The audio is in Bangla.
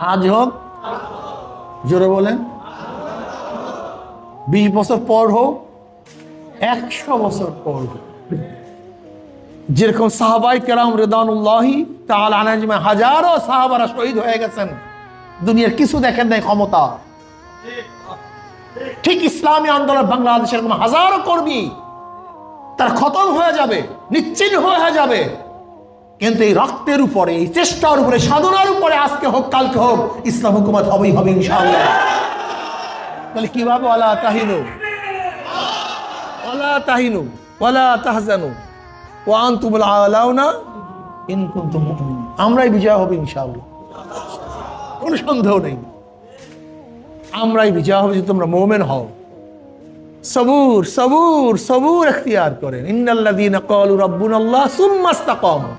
আজ হোক, জোরে বলেন, 20 বছর পর হোক, 100 বছর পর হোক। যেরকম সাহাবাই কেরাম রিদওয়ানুল্লাহি তাআলা আলাইহিম হাজারো সাহাবারা শহীদ হয়ে গেছেন, দুনিয়ার কিছু দেখেন নাই ক্ষমতা। ঠিক ইসলামী আন্দোলন বাংলাদেশের এরকম হাজারো কর্মী তার খতম হয়ে যাবে, নিশ্চিহ্ন হয়ে যাবে, কিন্তু এই রক্তের উপরে, এই চেষ্টার উপরে, সাধনার উপরে আজকে হোক কালকে হোক ইসলাম হুকুমত হবেই হবে ইনশাআল্লাহ। তাহলে কিভাবে ওয়ালা তাহিনু ওয়ালা তাহজানু ওয়া আনতুমুল আলাউনা ইন কুনতুম মুমিনিন। আমরাই বিজয় হবে ইনশাআল্লাহ, কোনো সন্দেহ নেই। আমরাই বিজয় হবে যদি তোমরা মুমিন হও। সবুর সবুর সবুর ইখতিয়ার করেন। ইন্নাল্লাযীনা ক্বালু রাব্বুনাল্লাহ সুম্মা ইসতাকামু।